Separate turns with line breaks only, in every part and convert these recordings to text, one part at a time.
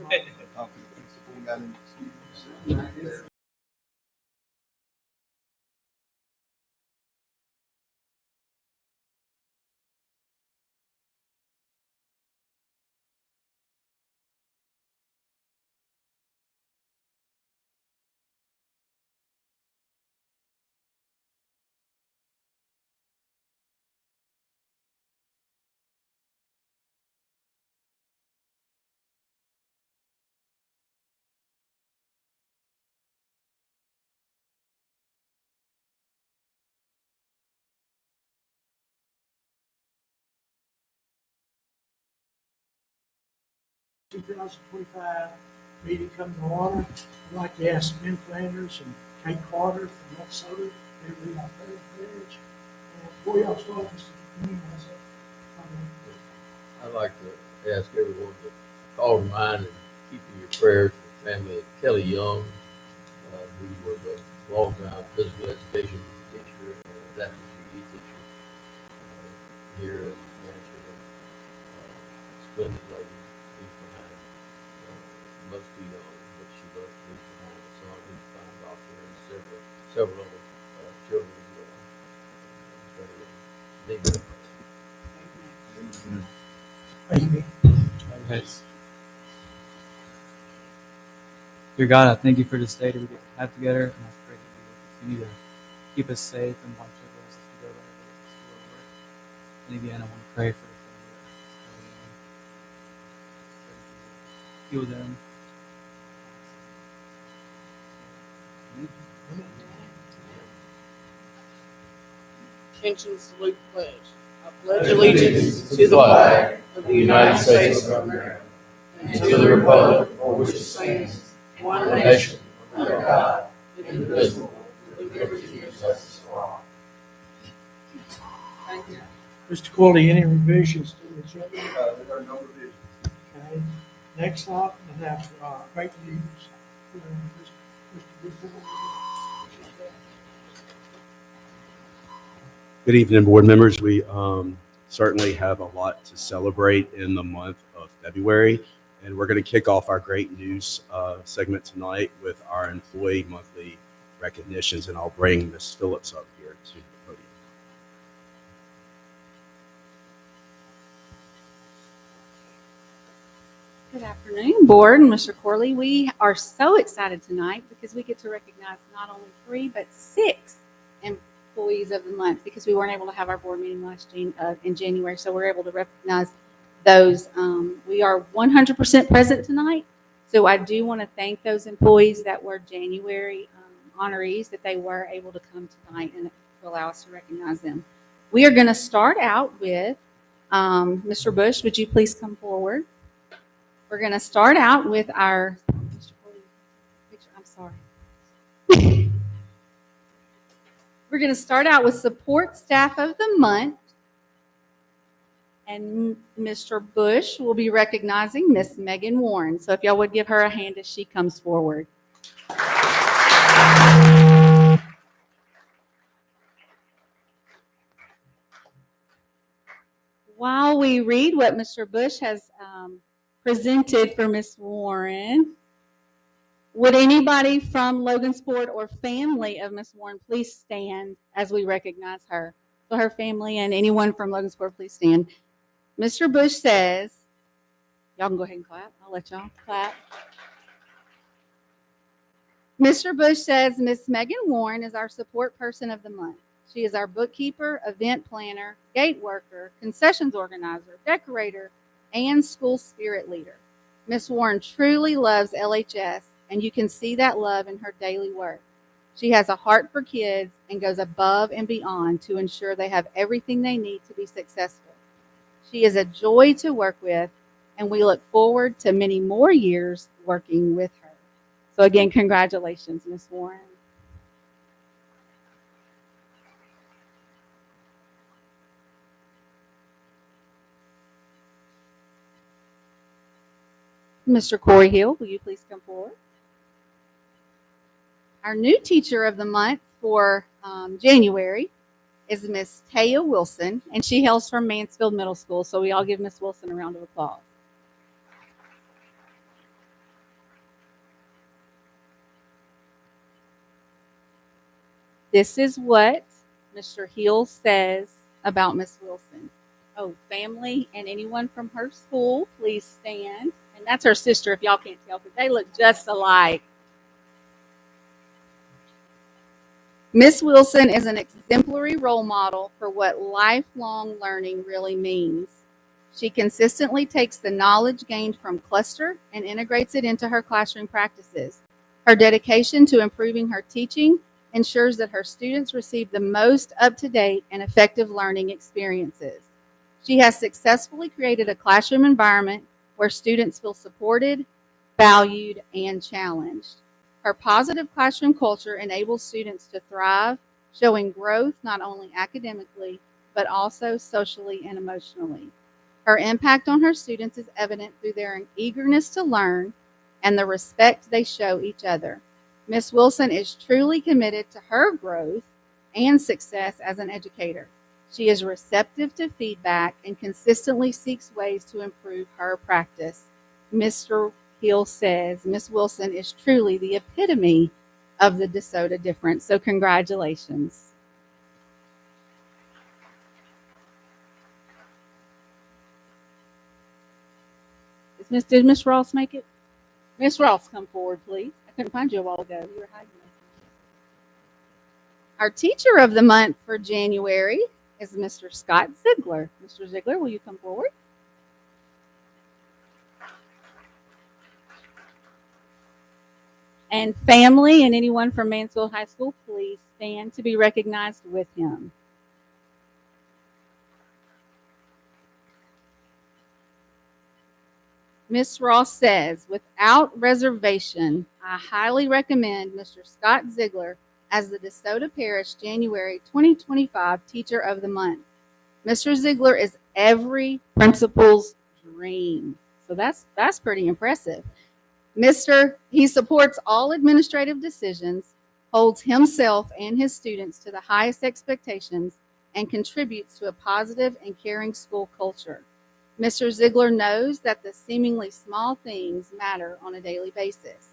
Talk to the principal, got any students?
Two 2025 meeting comes to order. I'd like to ask Ben Flanders and Kate Carter from DeSoto to read our prayer pledge. And before y'all start, Mr. Green has a comment.
I'd like to ask everyone to call to mind and keep in your prayers for the family of Kelly Young, who was a long-time physical education teacher and adaptive PE teacher here in Nashville. Splendid lady, leaves behind. Most too young, but she left leaves behind a son who's a fine doctor and several other children as well. Very big.
Amy.
Yes. Dear God, I thank you for this day that we get to have together, and I pray that you will continue to keep us safe and watch over us as we go about our days to work. And again, I want to pray for the family. Heal them.
Attention, salute, pledge. I pledge allegiance to the flag of the United States of America and to the republic for which it stands, one nation, under God, indivisible, with liberty and justice for all. Thank you.
Mr. Cooley, any revisions to the agenda?
There are no revisions.
Okay. Next up, we have great news. Mr. Buford.
Good evening, board members. We certainly have a lot to celebrate in the month of February, and we're going to kick off our great news segment tonight with our employee monthly recognitions, and I'll bring Ms. Phillips up here to the podium.
Good afternoon, board and Mr. Corley. We are so excited tonight because we get to recognize not only 3 but 6 employees of the month, because we weren't able to have our board meeting in January, so we're able to recognize those. We are 100% present tonight, so I do want to thank those employees that were January honorees, that they were able to come tonight and to allow us to recognize them. We are going to start out with Mr. Bush. Would you please come forward? We're going to start out with our Mr. Corley picture. I'm sorry. We're going to start out with support staff of the month. And Mr. Bush will be recognizing Miss Megan Warren. So if y'all would give her a hand as she comes forward. While we read what Mr. Bush has presented for Miss Warren, would anybody from Logansport or family of Miss Warren please stand as we recognize her? So her family and anyone from Logansport, please stand. Mr. Bush says, y'all can go ahead and clap. I'll let y'all clap. Mr. Bush says Miss Megan Warren is our support person of the month. She is our bookkeeper, event planner, gate worker, concessions organizer, decorator, and school spirit leader. Miss Warren truly loves LHS, and you can see that love in her daily work. She has a heart for kids and goes above and beyond to ensure they have everything they need to be successful. She is a joy to work with, and we look forward to many more years working with her. So again, congratulations, Miss Warren. Mr. Corey Hill, will you please come forward? Our new teacher of the month for January is Miss Taya Wilson, and she hails from Mansfield Middle School. So we all give Miss Wilson a round of applause. This is what Mr. Hill says about Miss Wilson. Oh, family and anyone from her school, please stand. And that's her sister, if y'all can't tell, because they look just alike. Miss Wilson is an exemplary role model for what lifelong learning really means. She consistently takes the knowledge gained from cluster and integrates it into her classroom practices. Her dedication to improving her teaching ensures that her students receive the most up-to-date and effective learning experiences. She has successfully created a classroom environment where students feel supported, valued, and challenged. Her positive classroom culture enables students to thrive, showing growth not only academically, but also socially and emotionally. Her impact on her students is evident through their eagerness to learn and the respect they show each other. Miss Wilson is truly committed to her growth and success as an educator. She is receptive to feedback and consistently seeks ways to improve her practice. Mr. Hill says Miss Wilson is truly the epitome of the DeSoto difference. So congratulations. Did Miss Ross make it? Miss Ross, come forward, please. I couldn't find you a while ago. You were hiding. Our teacher of the month for January is Mr. Scott Ziegler. Mr. Ziegler, will you come forward? And family and anyone from Mansfield High School, please stand to be recognized with him. Ms. Ross says, without reservation, I highly recommend Mr. Scott Ziegler as the DeSoto Parish January 2025 Teacher of the Month. Mr. Ziegler is every principal's dream. So that's pretty impressive. He supports all administrative decisions, holds himself and his students to the highest expectations, and contributes to a positive and caring school culture. Mr. Ziegler knows that the seemingly small things matter on a daily basis.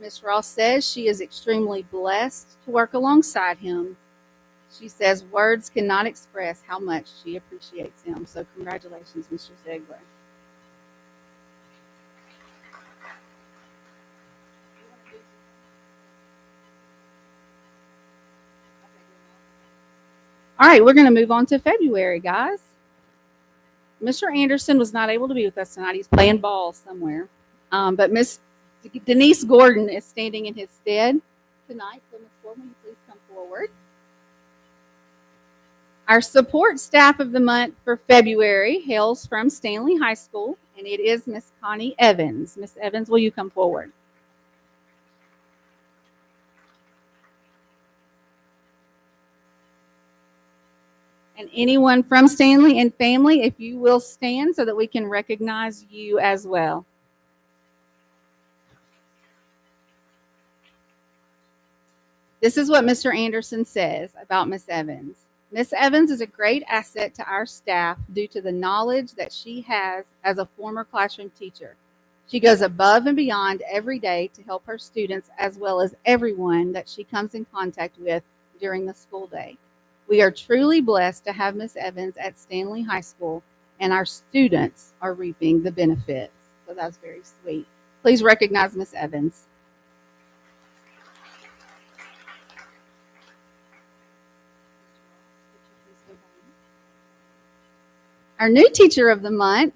Ms. Ross says she is extremely blessed to work alongside him. She says words cannot express how much she appreciates him. So congratulations, Mr. Ziegler. All right, we're going to move on to February, guys. Mr. Anderson was not able to be with us tonight. He's playing ball somewhere. But Miss Denise Gordon is standing in his stead tonight. So Ms. Gordon, will you please come forward? Our support staff of the month for February hails from Stanley High School, and it is Miss Connie Evans. Miss Evans, will you come forward? And anyone from Stanley and family, if you will stand so that we can recognize you as well. This is what Mr. Anderson says about Miss Evans. Miss Evans is a great asset to our staff due to the knowledge that she has as a former classroom teacher. She goes above and beyond every day to help her students as well as everyone that she comes in contact with during the school day. We are truly blessed to have Miss Evans at Stanley High School, and our students are reaping the benefits. So that's very sweet. Please recognize Miss Evans. Our new teacher of the month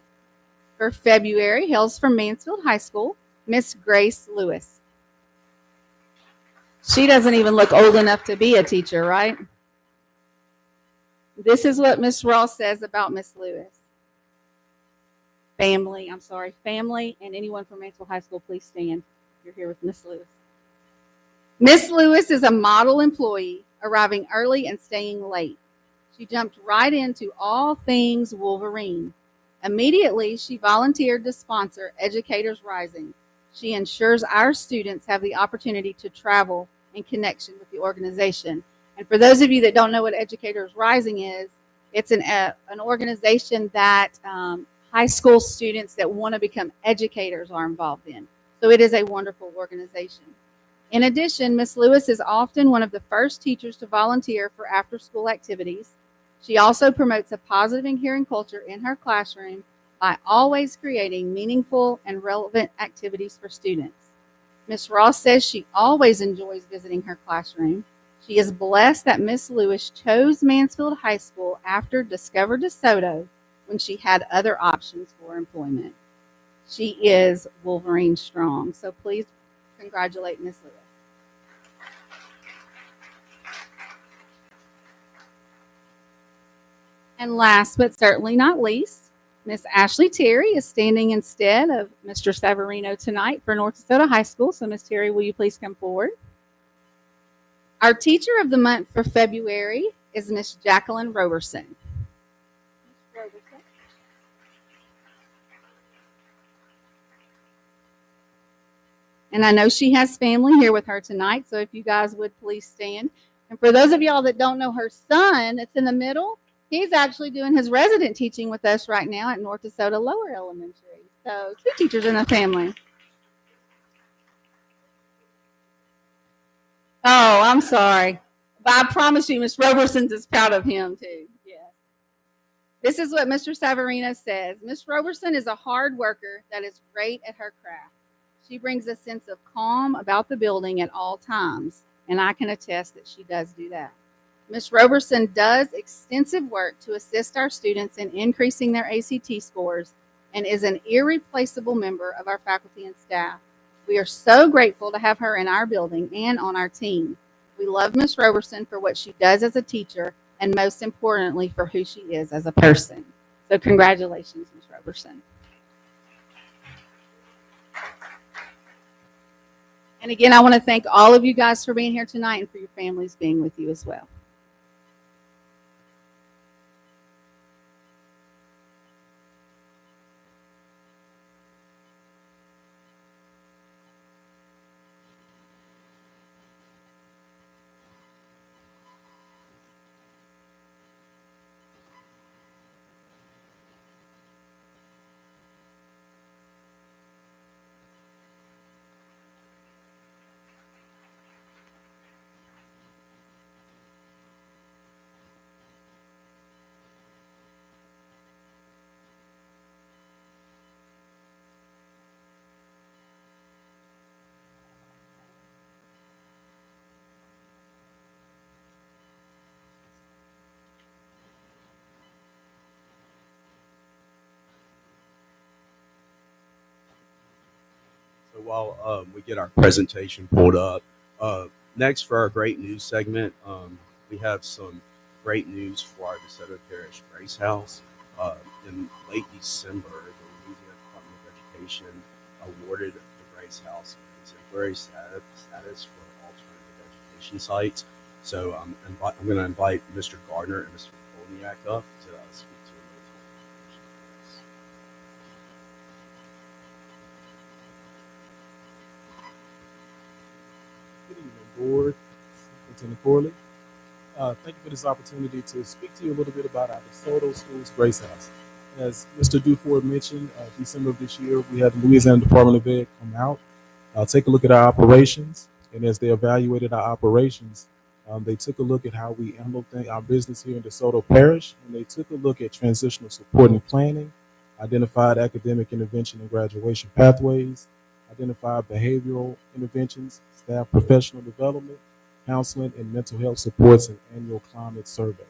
for February hails from Mansfield High School, Miss Grace Lewis. She doesn't even look old enough to be a teacher, right? This is what Miss Ross says about Miss Lewis. Family and anyone from Mansfield High School, please stand. You're here with Miss Lewis. Miss Lewis is a model employee, arriving early and staying late. She jumped right into all things Wolverine. Immediately, she volunteered to sponsor Educators Rising. She ensures our students have the opportunity to travel in connection with the organization. And for those of you that don't know what Educators Rising is, it's an organization that high school students that want to become educators are involved in. So it is a wonderful organization. In addition, Miss Lewis is often one of the first teachers to volunteer for after-school activities. She also promotes a positive and caring culture in her classroom by always creating meaningful and relevant activities for students. Miss Ross says she always enjoys visiting her classroom. She is blessed that Miss Lewis chose Mansfield High School after Discover DeSoto when she had other options for employment. She is Wolverine strong. So please congratulate Miss Lewis. And last but certainly not least, Miss Ashley Terry is standing instead of Mr. Savarino tonight for North DeSoto High School. So Miss Terry, will you please come forward? Our teacher of the month for February is Miss Jacqueline Roberson. And I know she has family here with her tonight, so if you guys would please stand. And for those of y'all that don't know her son that's in the middle, he's actually doing his resident teaching with us right now at North DeSoto Lower Elementary. So 2 teachers in the family. Oh, I'm sorry. But I promise you, Miss Roberson's is proud of him too. Yes. This is what Mr. Savarino says. Miss Roberson is a hard worker that is great at her craft. She brings a sense of calm about the building at all times, and I can attest that she does do that. Ms. Roberson does extensive work to assist our students in increasing their ACT scores and is an irreplaceable member of our faculty and staff. We are so grateful to have her in our building and on our team. We love Ms. Roberson for what she does as a teacher and most importantly for who she is as a person. So congratulations, Ms. Roberson. And again, I want to thank all of you guys for being here tonight and for your families being with you as well.
So while we get our presentation pulled up, next for our great news segment, we have some great news for our DeSoto Parish Grace House. In late December, the Louisiana Department of Education awarded the Grace House exemplary status for alternative education sites. So I'm going to invite Mr. Gardner and Mr. Polniak up to speak to you.
Good evening, Board, Superintendent Corley. Thank you for this opportunity to speak to you a little bit about our DeSoto Schools Grace House. As Mr. Duford mentioned, December of this year, we had the Louisiana Department of Ed come out, take a look at our operations, and as they evaluated our operations, they took a look at how we handle our business here in DeSoto Parish, and they took a look at transitional support and planning, identified academic intervention and graduation pathways, identified behavioral interventions, staff professional development, counseling, and mental health supports, and annual climate survey.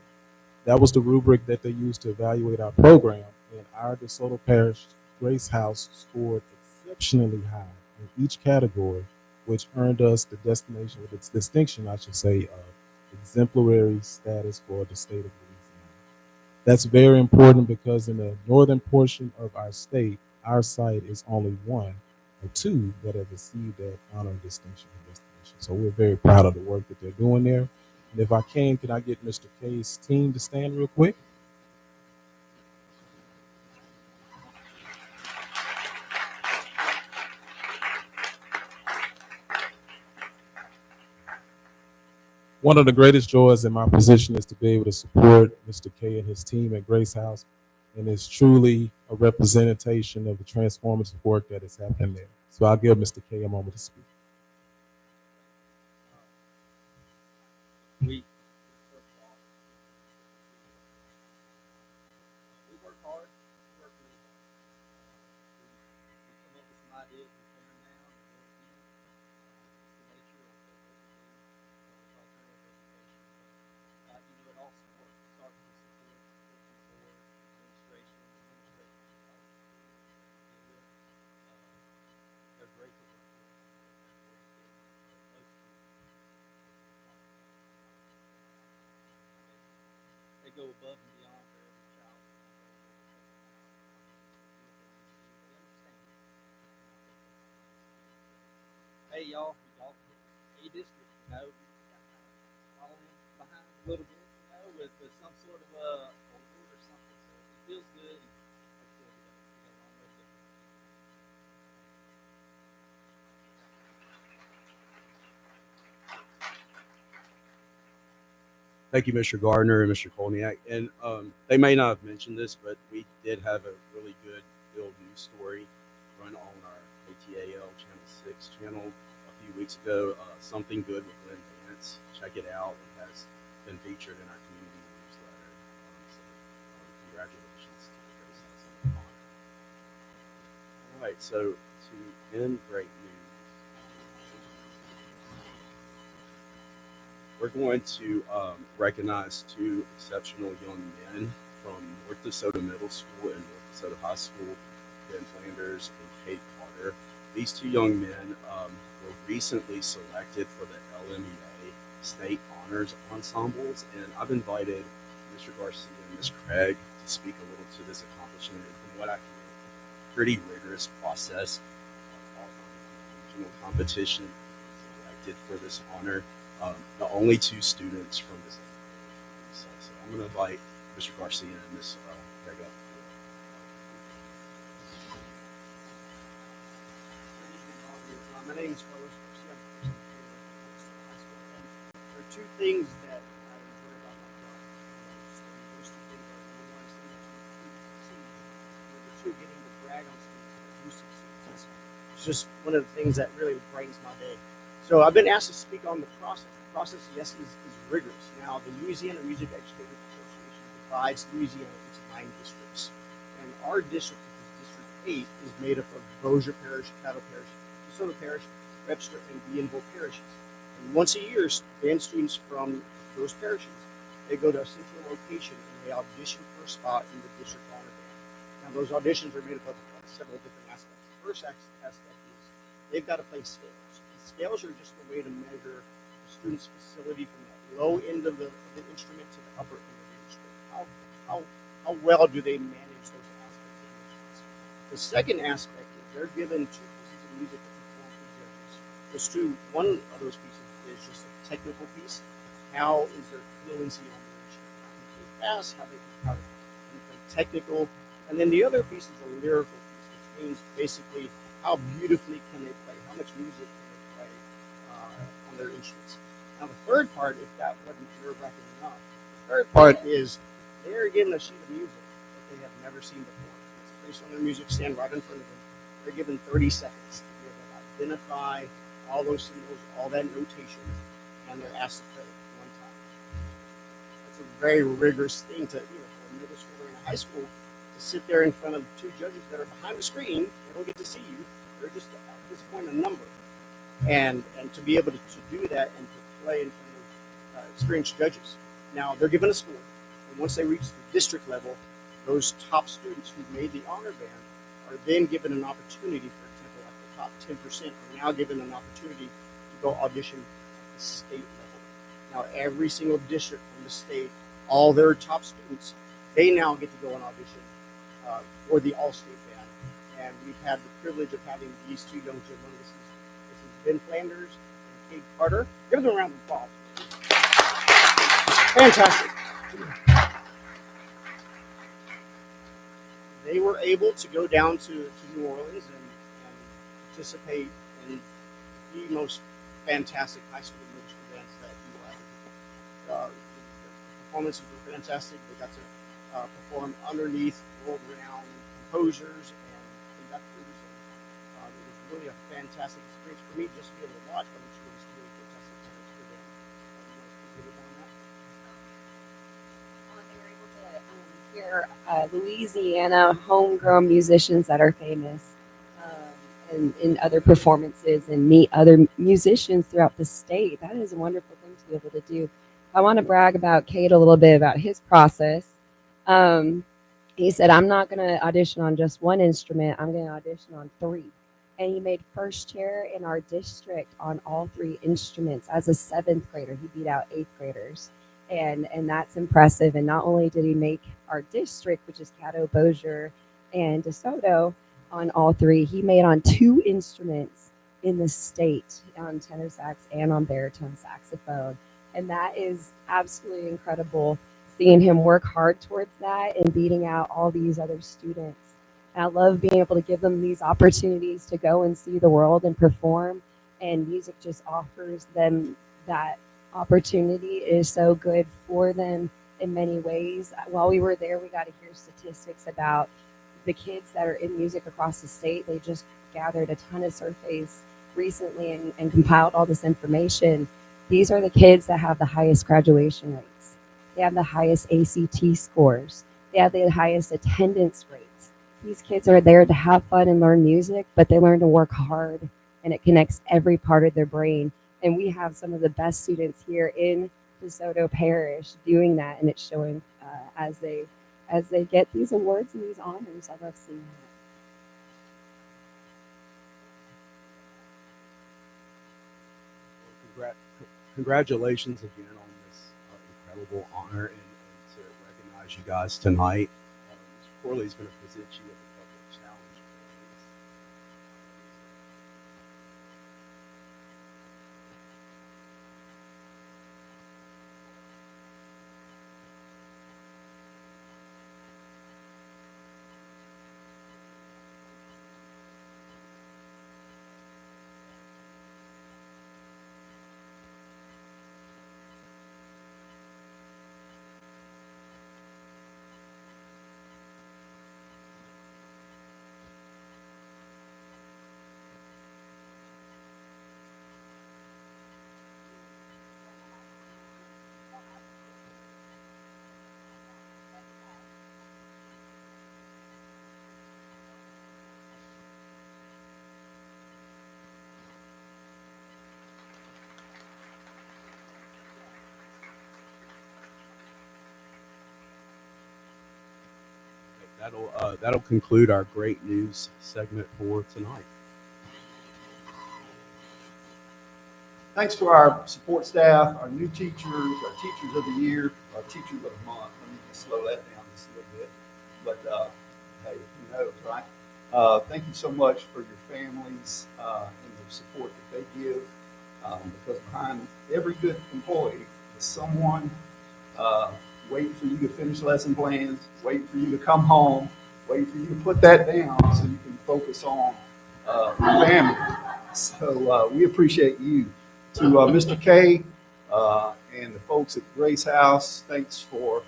That was the rubric that they used to evaluate our program, and our DeSoto Parish Grace House scored exceptionally high in each category, which earned us the destination, with its distinction, I should say, of exemplary status for the state of Louisiana. That's very important because in the northern portion of our state, our site is only one or two that have received that honor and distinction and destination. So we're very proud of the work that they're doing there. And if I can I get Mr. K's team to stand real quick? One of the greatest joys in my position is to be able to support Mr. K and his team at Grace House. And it's truly a representation of the transformative work that is happening there. So I'll give Mr. K a moment to speak.
we work hard. We work really hard. We come up with some ideas and tear them down. And go again. It's the nature of what we do with alternative education. It all starts with support for administration, they're great to work with. They go above and beyond for every child. They understand. Hey y'all, A district, falling behind a little bit, with some sort of award or something. So it feels good. I feel good. We got a long way to go.
Thank you, Mr. Gardner and Mr. Kolniak. And they may not have mentioned this, but we did have a really good Bill news story run on our ATAL Channel 6 channel a few weeks ago. Something Good with Lynn Vance. Check it out. It has been featured in our community newsletter. Congratulations to the Grace House on the honor. All right, so to end great news, we're going to recognize two exceptional young men from North DeSoto Middle School and North DeSoto High School, Ben Flanders and Kate Carter. These two young men were recently selected for the LMEA State Honors Ensembles, and I've invited Mr. Garcia and Ms. Craig to speak a little to this accomplishment and from what I can do, pretty rigorous process of regional competition selected for this honor. The only two students from this. So I'm going to invite Mr. Garcia and Ms. Craig up.
My name is Carlos Garcia. There are two things that I enjoy about my job. Those two things are number one, seeing students succeed. Number two, getting to brag on students who succeed. It's just one of the things that really brightens my day. So I've been asked to speak on the process. The process, yes, is rigorous. Now, the Louisiana Music Educators Association divides Louisiana into 9 districts. And our district, which is District 8, is made up of Bossier Parish, Caddo Parish, DeSoto Parish, Webster, and Bienville parishes. And once a year, band students from those parishes, they go to a central location and they audition for a spot in the district honor band. Now, those auditions are made up of several different aspects. The first aspect is they've got to play scales. Scales are just a way to measure the student's facility from the low end of the instrument to the upper end of the instrument. How well do they manage those aspects of the instruments? The second aspect is they're given 2 pieces of music to perform for judges. One of those pieces is just a technical piece. How is their fluency on the instrument? How can they play fast? How can they play technical? And then the other piece is a lyrical piece, which means basically how beautifully can they play? How much music on their instruments. Now the third part, if that wasn't nerve-wracking enough, the third part is they're given a sheet of music that they have never seen before. It's placed on their music stand right in front of them. They're given 30 seconds to be able to identify all those symbols, all that notation, and they're asked to play it one time. That's a very rigorous thing to, for a middle schooler and a high school to sit there in front of 2 judges that are behind the screen. They don't get to see you. They're just at this point a number. And to be able to do that and to play in front of experienced judges. Now, they're given a score. And once they reach the district level, those top students who made the honor band are then given an opportunity, for example, like the top 10% are now given an opportunity to go audition at the state level. Now, every single district from the state, all their top students, they now get to go and audition for the all-state band. And we've had the privilege of having these 2 young gentlemen. This is Ben Flanders and Kate Carter. Give them a round of applause. Fantastic. They were able to go down to New Orleans and participate in the most fantastic high school and middle school bands that you have. The performances were fantastic. They got to perform underneath world-renowned composers and conductors. It was really a fantastic experience for me just to be able to watch, but I'm sure it was really fantastic experience for them.
hear Louisiana homegrown musicians that are famous in other performances and meet other musicians throughout the state. That is a wonderful thing to be able to do. I want to brag about Cade a little bit about his process. He said, I'm not going to audition on just one instrument. I'm going to audition on 3. And he made first chair in our district on all 3 instruments. As a 7th grader, he beat out 8th graders. And that's impressive. And not only did he make our district, which is Caddo, Bossier, and DeSoto, on all 3, he made on 2 instruments in the state, on tenor sax and on baritone saxophone. And that is absolutely incredible, seeing him work hard towards that and beating out all these other students. And I love being able to give them these opportunities to go and see the world and perform. And music just offers them that opportunity. It is so good for them in many ways. While we were there, we got to hear statistics about the kids that are in music across the state. They just gathered a ton of surveys recently and compiled all this information. These are the kids that have the highest graduation rates. They have the highest ACT scores. They have the highest attendance rates. These kids are there to have fun and learn music, but they learn to work hard, and it connects every part of their brain. And we have some of the best students here in DeSoto Parish doing that, and it's showing as they get these awards and these honors. I love seeing that.
Congratulations again on this incredible honor and to recognize you guys tonight. Mr. Corley's going to present you with a couple of challenge questions. That'll conclude our great news segment for tonight.
Thanks to our support staff, our new teachers, our teachers of the year, our teachers of the month. Let me just slow that down just a little bit. But hey, who knows, right? Thank you so much for your families and the support that they give. Because behind every good employee is someone waiting for you to finish lesson plans, waiting for you to come home, waiting for you to put that down so you can focus on your family. So we appreciate you. To Mr. K and the folks at Grace House, thanks for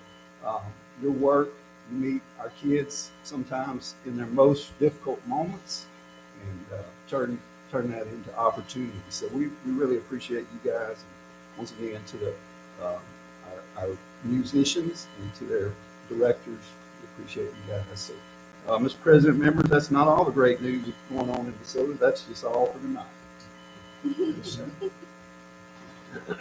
your work. You meet our kids sometimes in their most difficult moments and turn that into opportunities. So we really appreciate you guys. And once again, to the our musicians and to their directors, we appreciate you guys. So, Mr. President, members, that's not all the great news going on in DeSoto. That's just all for tonight.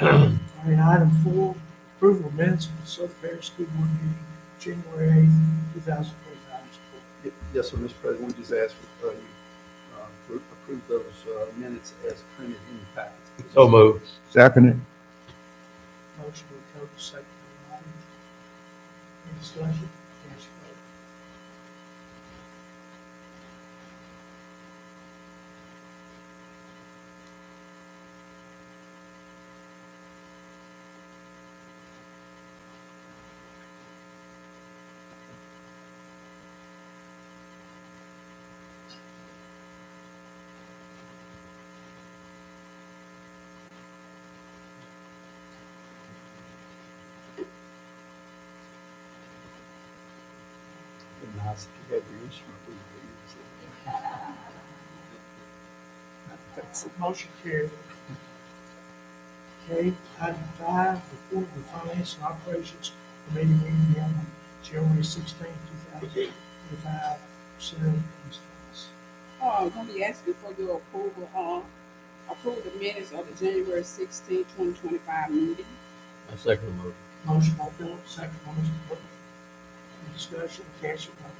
All right, item 4, approval of minutes of the DeSoto Parish School Board meeting, January 8th, 2025.
Yes, sir, Mr. President, we just asked for you approve those minutes as printed in the packet.
So moved.
Seconded.
Motion by Coach, second by Rodney. Any discussion? Cast your vote.
Nice if you had your instrument.
Motion carried. Okay, item 5, report of the Finance and Operations Committee meeting held on January 16th, 2025, consider in this class.
I'm gonna be asking for your approval, approve the minutes of the January 16th, 2025 meeting.
I second the motion.
Motion by Phillips, second by Mr. Booker. Any discussion, cast your vote.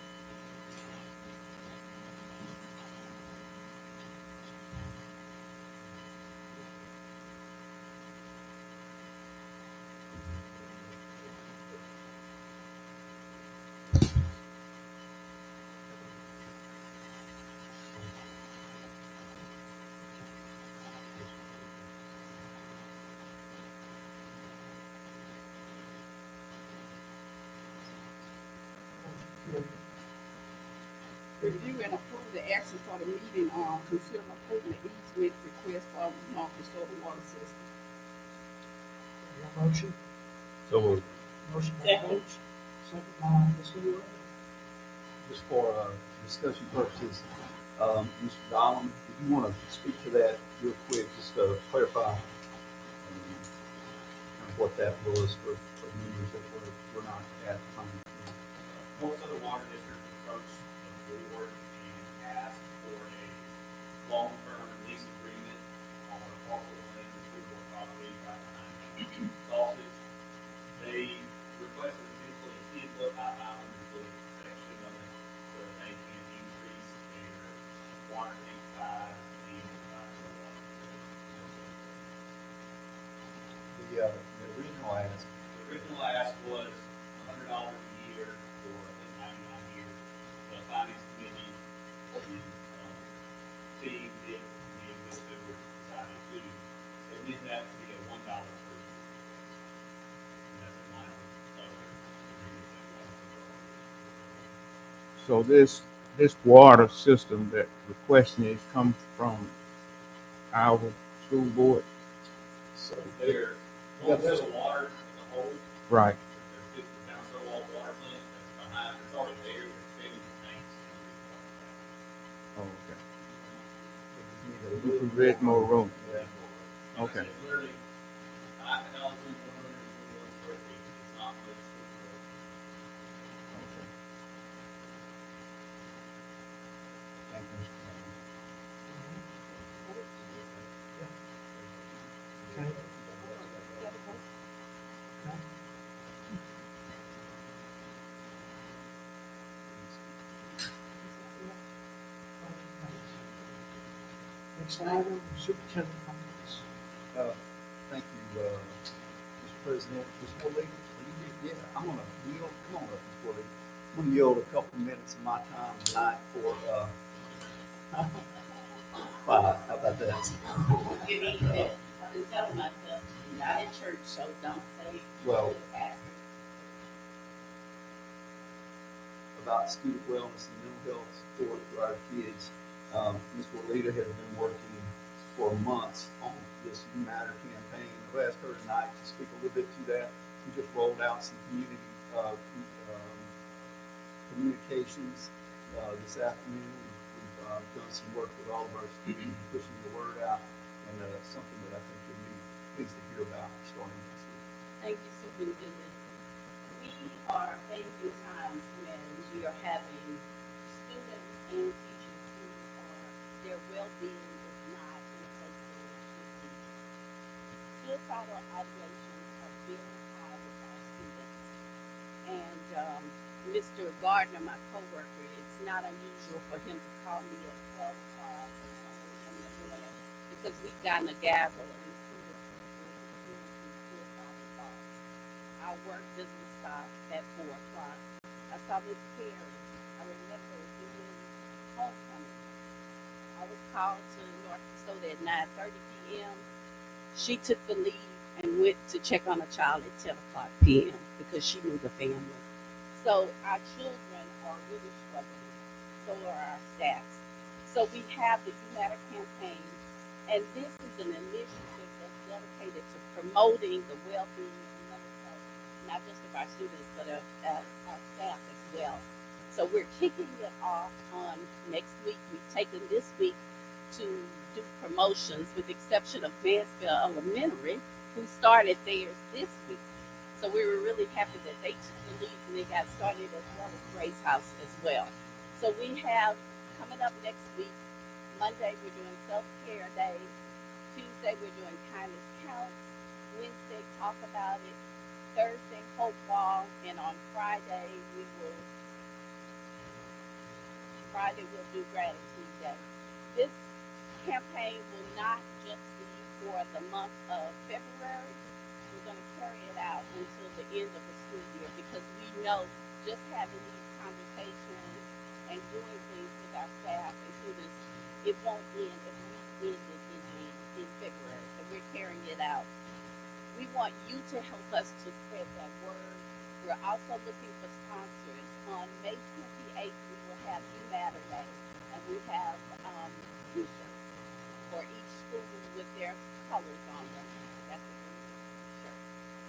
Review and approve the action for the meeting, consider approving the easement request for DeSoto water system.
Your motion,
So moved.
motion by
Second.
Coach, second by Mr. Wood.
Just for discussion purposes, Mr. Donald, if you want to speak to that real quick, just to clarify kind of what that was for members that were not at the time.
Most of the water districts approached the board and asked for a long-term lease agreement on a parcel of land retrievable property right behind Sausage. They requested essentially a 10-foot high island with a section of it so that they can increase their water tank size and provide the water.
The original ask,
The original ask was $100 a year for, I think, 99 years. The finance committee and team did, and those that were decided to, they did that to be a $1 per year. And that's in line with other agreements that
So this water system that the question is come from our school board,
So there, there's a water as a whole,
right?
there's 50 down water plant that's behind, it's already there, they're fitting the tanks.
Oh, okay. You can create more room.
Yeah.
Okay.
It's literally 9,121 square feet, it's not much.
Okay.
thank you, Mr. Donald.
Okay. Next item, superintendent comments.
Thank you, Mr. President. Ms. Worley, yeah, I'm gonna yield, come on up, Ms. Worley. I'm gonna yield a couple minutes of my time tonight for, wow, how about that?
Good evening. I've been telling myself, you're not in church, so don't say.
Well, about student wellness and mental health support for our kids. Ms. Juanita has been working for months on this You Matter campaign. I've asked her tonight to speak a little bit to that. We just rolled out some communications this afternoon. We've done some work with all of our students, pushing the word out, and something that I think you'll be pleased to hear about starting this week.
Thank you, Superintendent. We are facing times when we are having students and teachers who are, their well-being is not in a place where it should be. Suicidal ideations are very high with our students. And Mr. Gardner, my coworker, it's not unusual for him to call me at 12 o'clock or something in the morning because we've gotten a gavel and our work doesn't stop at 4 o'clock. I saw Miss Perry. I remember doing homecoming. I was called to North DeSoto at 9:30 p.m. She took the lead and went to check on a child at 10 o'clock p.m. because she knew the family. So our children are really struggling. So are our staffs. So we have the You Matter campaign, and this is an initiative that's dedicated to promoting the well-being and mental health, not just of our students, but of our staff as well. So we're kicking it off on next week. We've taken this week to do promotions, with the exception of Mansfield Elementary, who started theirs this week. So we were really happy that they took the lead and they got started as well as Grace House as well. So we have coming up next week, Monday we're doing self-care day. Tuesday we're doing kindness counts. Wednesday talk about it. Thursday hope wall, and on Friday we'll do gratitude day. This campaign will not just be for the month of February. We're going to carry it out until the end of the school year because we know just having these conversations and doing things with our staff and students, it won't end if we end it in February. So we're carrying it out. We want you to help us to spread that word. We're also looking for sponsors. On May 28th, we will have You Matter Day, and we have t-shirts for each school with their colors on them. That's a good shirt.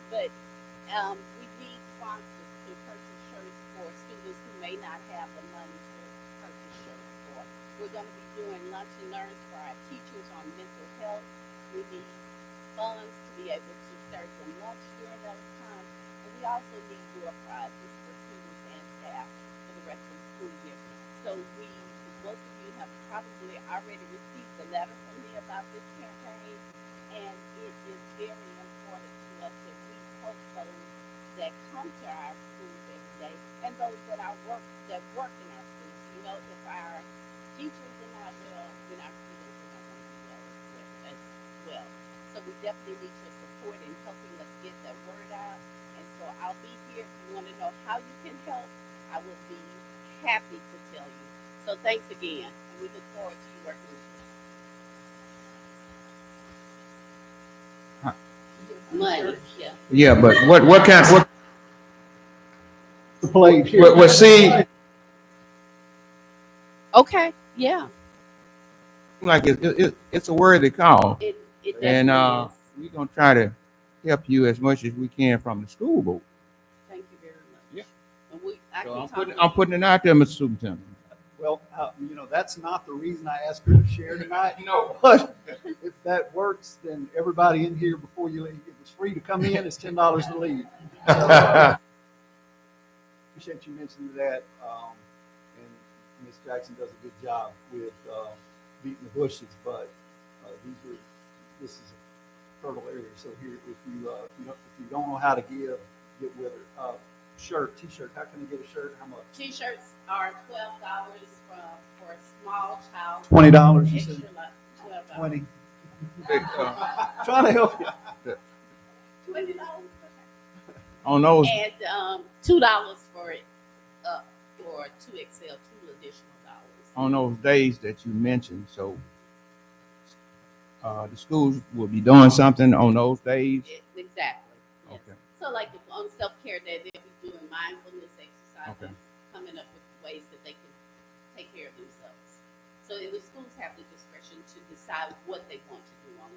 But we need sponsors to purchase shirts for students who may not have the money to purchase shirts for. We're going to be doing lunch and learns for our teachers on mental health. We need funds to be able to serve them lunch during those times. And we also need door prizes for students and staff for the rest of the school year. So most of you have probably already received the letter from me about this campaign, and it is very important to us that we help those that come to our schools every day and those that work in our schools. You know, if our teachers are not well, then our students are not going to be well as well. So we definitely need your support in helping us get that word out. And so I'll be here. If you want to know how you can help, I will be happy to tell you. So thanks again. And we look forward to you working with us. Money, yeah.
Yeah, but what kind,
The plate here.
what see,
Okay, yeah.
like it's a worthy cause.
It
And
definitely is.
we're gonna try to help you as much as we can from the school board.
Thank you very much.
Yeah.
And I
So
can
I'm putting it out there, Mr. Superintendent.
Well, that's not the reason I asked her to share tonight.
No.
But if that works, then everybody in here before you leave, it's free to come in, it's $10 to leave. So, appreciate you mentioning that. And Ms. Jackson does a good job with beating the bushes, but this is a fertile area. So here, if you don't know how to give, get with her. T-shirt. How can I get a shirt? How much?
T-shirts are $12 for a small child.
$20. You said
$12.
20. Trying to help you.
$20.
On those,
And $2 for it for 2XL, $2 additional dollars.
on those days that you mentioned, so the schools will be doing something on those days.
Exactly. Yes.
Okay.
So like on self-care day, they'll be doing mindfulness exercises,
Okay.
coming up with ways that they can take care of themselves. So the schools have the discretion to decide what they want to do on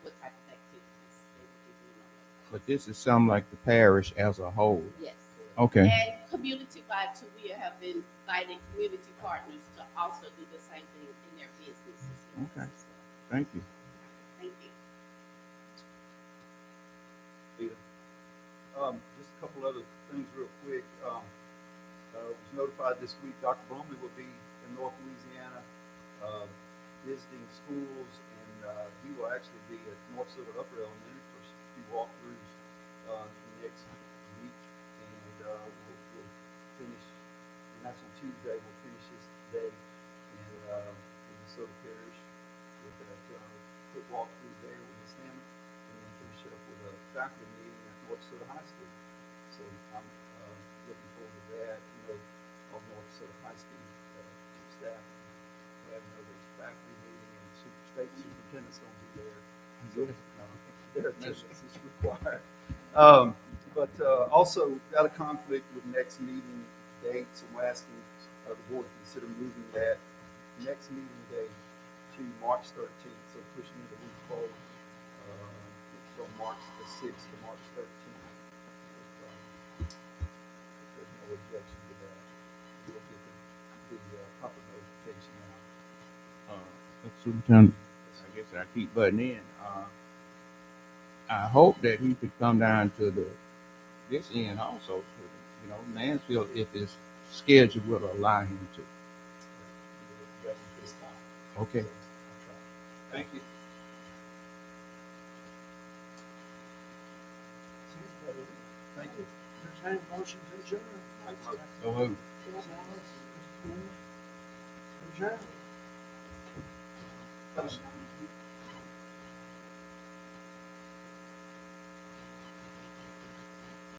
what type of activities they will be doing on that.
But this is something like the parish as a whole.
Yes.
Okay.
And community-wide too, we have been inviting community partners to also do the same thing in their businesses.
Okay. Thank you.
Thank you.
Just a couple other things real quick. Was notified this week Dr. Bromley will be in North Louisiana visiting schools, and he will actually be at North Silver Upper Elementary for a few walkthroughs next week, and we'll finish, and that's on Tuesday. We'll finish this day in DeSoto Parish with that quick walkthrough there with Ms. Hammond, and then finish up with a faculty meeting at North Silver High School. So I'm looking forward to that. Of North Silver High School staff have another faculty meeting, and state superintendent's going to be there. So their attendance is required. But also got a conflict with next meeting dates. I'm asking the board to consider moving that next meeting date to March 13th. So pushing it a week forward from March the 6th to March 13th. There's no objection to that. We'll get the proper notification out.
Superintendent, I guess I keep butting in. I hope that he could come down to the this end also, you know, Mansfield, if his schedule will allow him to. Okay. Thank you.
Thank you.
Entertain a motion to adjourn.
So moved.
Adjourn.